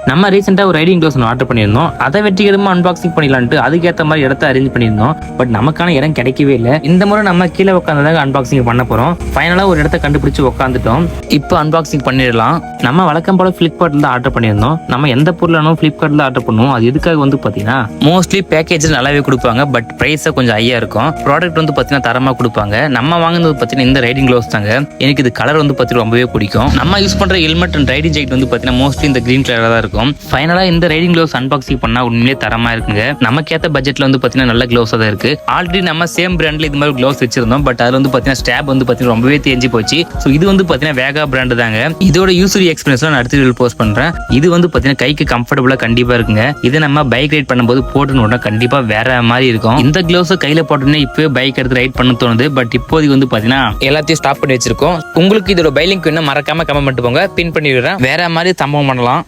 நம்ம ரீசெண்டா ஒரு ரைடிங் க்ளோஸ் ஆர்டர் பண்ணியிருந்தோம். அதை வெற்றிகரமா அன்பாக்சிங் பண்ணிடலான்ட்டு அதுக்கேற்ற மாதிரி இடத்த அரேஞ்ச் பண்ணியிருந்தோம். பட் நமக்கான இடம் கிடைக்கவே இல்லை. இந்த முறை நம்ம கீழே உட்காந்துதாங்க அன்பாக்சிங் பண்ண போறோம். ஃபைனலா ஒரு இடத்த கண்டுபிடிச்சு உட்காந்துட்டோம். இப்போ அன்பாக்சிங் பண்ணிடலாம். நம்ம வழக்கம் போல பிளிப்கார்ட்ல தான் ஆர்டர் பண்ணியிருந்தோம். நம்ம எந்த பொருளானோ பிளிப்கார்ட்ல ஆர்டர் பண்ணுவோம். அது எதுக்காக வந்து பாத்தீங்கன்னா மோஸ்ட்லி பேக்கேஜ் நல்லாவே கொடுப்பாங்க. பட் பிரைஸ் கொஞ்சம் ஹையா இருக்கும். ப்ராடக்ட் வந்து பாத்தீங்கன்னா தரமா கொடுப்பாங்க. நம்ம வாங்குனது பாத்தீங்கன்னா இந்த ரைடிங் க்ளோஸ் தாங்க. எனக்கு இது கலர் வந்து பாத்தீங்கன்னா ரொம்பவே பிடிக்கும். நம்ம யூஸ் பண்ற ஹெல்மெட் அண்ட் ரைடிங் ஜாக்கெட் வந்து பாத்தீங்கன்னா மோஸ்ட்லி இந்த கிரீன் கலர்ல தான் இருக்கும். ஃபைனலா இந்த ரைடிங் க்ளோஸ் அன்பாக்சிங் பண்ணா உண்மையிலே தரமா இருக்குங்க. நமக்கு ஏத்த பட்ஜெட்ல வந்து பாத்தீங்கன்னா நல்ல க்ளோஸ் தான் இருக்கு. ஆல்ரெடி நம்ம சேம் பிராண்ட்ல இது மாதிரி க்ளோஸ் வச்சிருந்தோம். பட் அதுல வந்து பாத்தீங்கன்னா ஸ்டாப் வந்து பாத்தீங்கன்னா ரொம்பவே தேஞ்சு போச்சு. ஸோ இது வந்து பாத்தீங்கன்னா வேகா பிராண்ட் தாங்க. இதோட யூசர் எக்ஸ்பீரியன்ஸ் நான் அடுத்த போஸ்ட் பண்றேன். இது வந்து பாத்தீங்கன்னா கைக்கு கம்ஃபர்டபுளா கண்டிப்பா இருக்குங்க. இதை நம்ம பைக் ரைட் பண்ணும்போது போட்டுன்னு கண்டிப்பா வேற மாதிரி இருக்கும். இந்த க்ளோஸ் கையில போட்டோன்னே இப்போ பைக் எடுத்து ரைட் பண்ண தோணுது. பட் இப்போதைக்கு வந்து பாத்தீங்கன்னா எல்லாத்தையும் ஸ்டாப் பண்ணி வச்சிருக்கோம். உங்களுக்கு இதோட பை லிங்க் இன்னும் மறக்காம கமெண்ட் பண்ணிட்டு போங்க. பின் பண்ணிடுறேன். வேற மாதிரி சம்பவம் பண்ணலாம்.